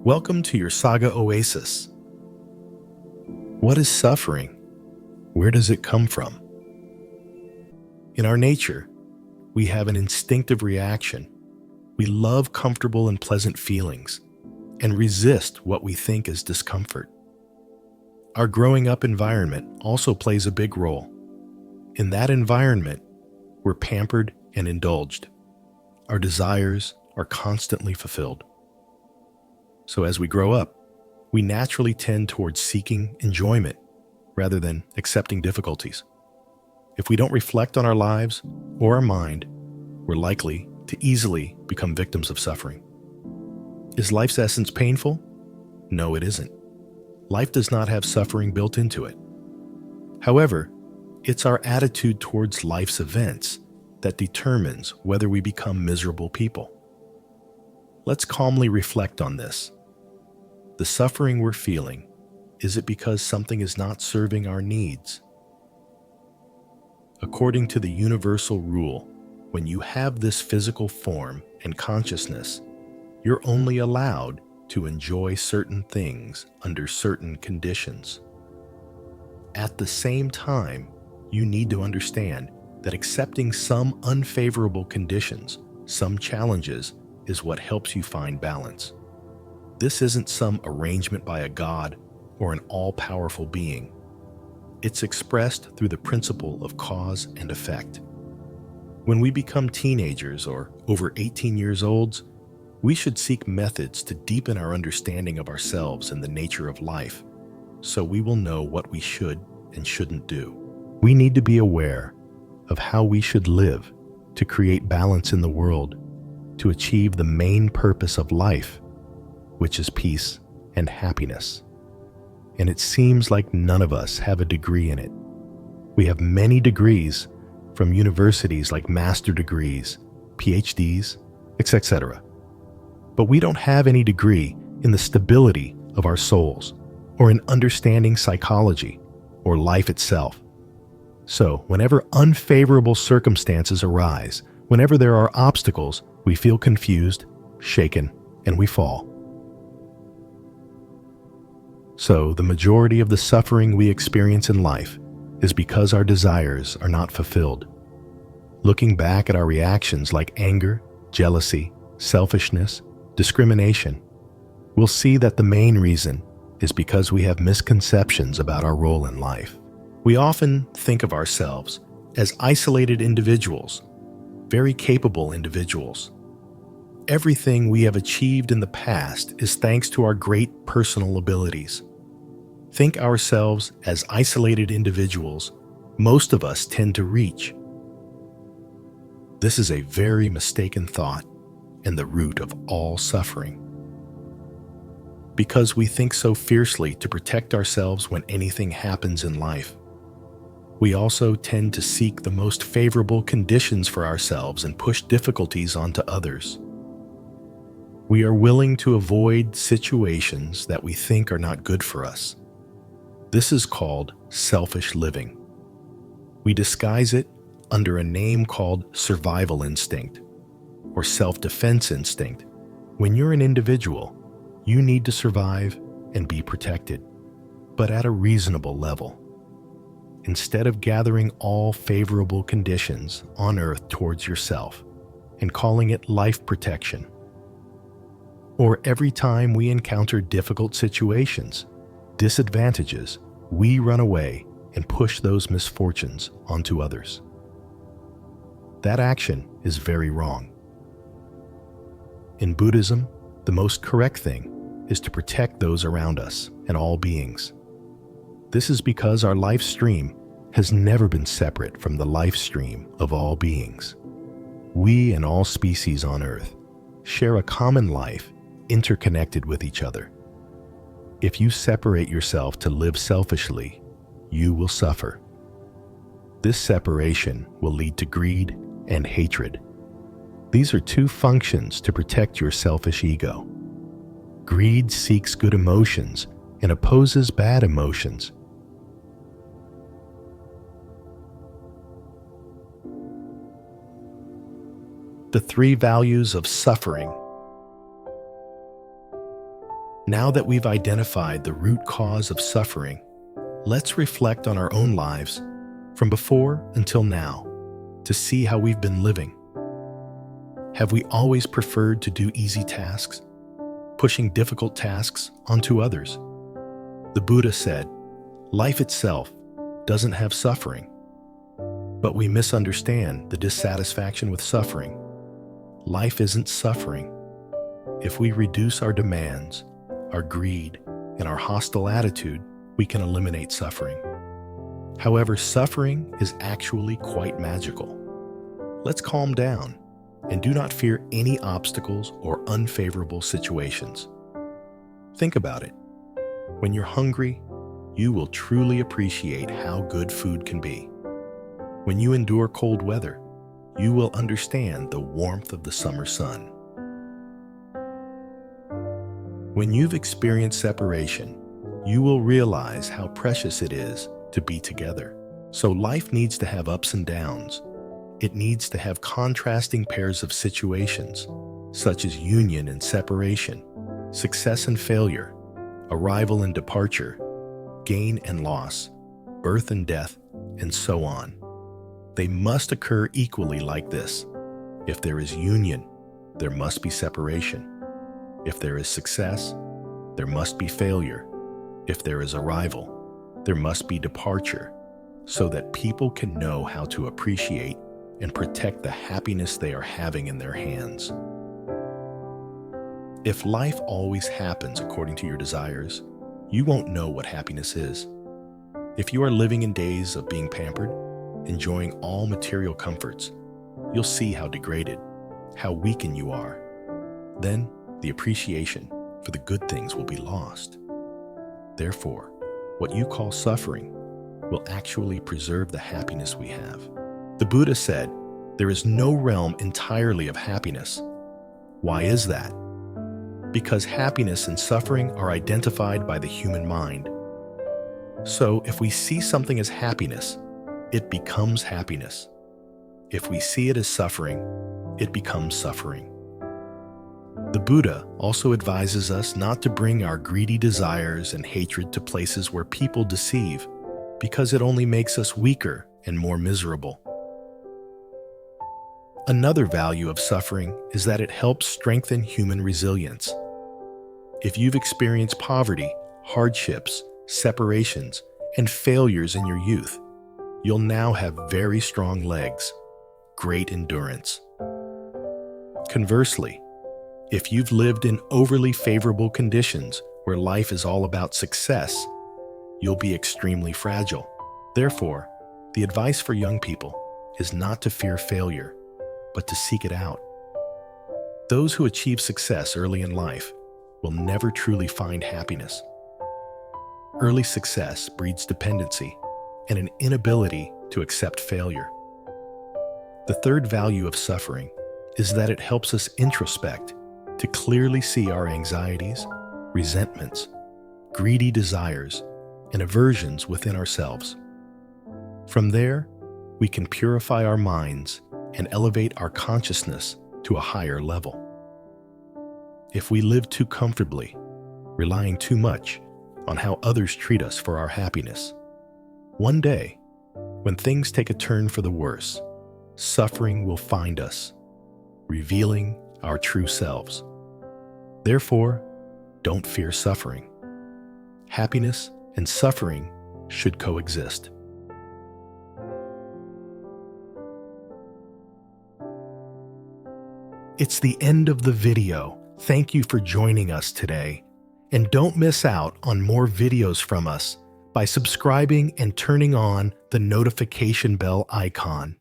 Welcome to your Saga Oasis. What is suffering? Where does it come from? In our nature, we have an instinctive reaction. We love comfortable and pleasant feelings and resist what we think is discomfort. Our growing up environment also plays a big role. In that environment, we're pampered and indulged. Our desires are constantly fulfilled. So as we grow up, we naturally tend towards seeking enjoyment rather than accepting difficulties. If we don't reflect on our lives or our mind, we're likely to easily become victims of suffering. Is life's essence painful? No, it isn't. Life does not have suffering built into it. However, it's our attitude towards life's events that determines whether we become miserable people. Let's calmly reflect on this. The suffering we're feeling, is it because something is not serving our needs? According to the universal rule, when you have this physical form and consciousness, you're only allowed to enjoy certain things under certain conditions. At the same time, you need to understand that accepting some unfavorable conditions, some challenges, is what helps you find balance. This isn't some arrangement by a god or an all-powerful being. It's expressed through the principle of cause and effect. When we become teenagers or over 18 years old, we should seek methods to deepen our understanding of ourselves and the nature of life, so we will know what we should and shouldn't do. We need to be aware of how we should live to create balance in the world, to achieve the main purpose of life, which is peace and happiness. And it seems like none of us have a degree in it. We have many degrees from universities like master degrees, PhDs, etc. But we don't have any degree in the stability of our souls or in understanding psychology or life itself. So whenever unfavorable circumstances arise, whenever there are obstacles, we feel confused, shaken, and we fall. So the majority of the suffering we experience in life is because our desires are not fulfilled. Looking back at our reactions like anger, jealousy, selfishness, discrimination, we'll see that the main reason is because we have misconceptions about our role in life. We often think of ourselves as isolated individuals, very capable individuals. Everything we have achieved in the past is thanks to our great personal abilities. Think ourselves as isolated individuals most of us tend to reach. This is a very mistaken thought and the root of all suffering. Because we think so fiercely to protect ourselves when anything happens in life, we also tend to seek the most favorable conditions for ourselves and push difficulties onto others. We are willing to avoid situations that we think are not good for us. This is called selfish living. We disguise it under a name called survival instinct or self-defense instinct. When you're an individual, you need to survive and be protected, but at a reasonable level. Instead of gathering all favorable conditions on earth towards yourself and calling it life protection, or every time we encounter difficult situations, disadvantages, we run away and push those misfortunes onto others. That action is very wrong. In Buddhism, the most correct thing is to protect those around us and all beings. This is because our life stream has never been separate from the life stream of all beings. We and all species on Earth share a common life interconnected with each other. If you separate yourself to live selfishly, you will suffer. This separation will lead to greed and hatred. These are two functions to protect your selfish ego. Greed seeks good emotions and opposes bad emotions. The three values of suffering. Now that we've identified the root cause of suffering, let's reflect on our own lives from before until now to see how we've been living. Have we always preferred to do easy tasks, pushing difficult tasks onto others? The Buddha said, "Life itself doesn't have suffering." But we misunderstand the dissatisfaction with suffering. Life isn't suffering. If we reduce our demands, our greed, and our hostile attitude, we can eliminate suffering. However, suffering is actually quite magical. Let's calm down and do not fear any obstacles or unfavorable situations. Think about it. When you're hungry, you will truly appreciate how good food can be. When you endure cold weather, you will understand the warmth of the summer sun. When you've experienced separation, you will realize how precious it is to be together. So life needs to have ups and downs. It needs to have contrasting pairs of situations, such as union and separation, success and failure, arrival and departure, gain and loss, birth and death, and so on. They must occur equally like this. If there is union, there must be separation. If there is success, there must be failure. If there is arrival, there must be departure, so that people can know how to appreciate and protect the happiness they are having in their hands. If life always happens according to your desires, you won't know what happiness is. If you are living in days of being pampered, enjoying all material comforts, you'll see how degraded, how weakened you are. Then, the appreciation for the good things will be lost. Therefore, what you call suffering will actually preserve the happiness we have. The Buddha said, "There is no realm entirely of happiness." Why is that? Because happiness and suffering are identified by the human mind. So, if we see something as happiness, it becomes happiness. If we see it as suffering, it becomes suffering. The Buddha also advises us not to bring our greedy desires and hatred to places where people deceive, because it only makes us weaker and more miserable. Another value of suffering is that it helps strengthen human resilience. If you've experienced poverty, hardships, separations, and failures in your youth, you'll now have very strong legs, great endurance. Conversely, if you've lived in overly favorable conditions where life is all about success, you'll be extremely fragile. Therefore, the advice for young people is not to fear failure, but to seek it out. Those who achieve success early in life will never truly find happiness. Early success breeds dependency and an inability to accept failure. The third value of suffering is that it helps us introspect to clearly see our anxieties, resentments, greedy desires, and aversions within ourselves. From there, we can purify our minds and elevate our consciousness to a higher level. If we live too comfortably, relying too much on how others treat us for our happiness, one day, when things take a turn for the worse, suffering will find us, revealing our true selves. Therefore, don't fear suffering. Happiness and suffering should coexist. It's the end of the video. Thank you for joining us today. And don't miss out on more videos from us by subscribing and turning on the notification bell icon.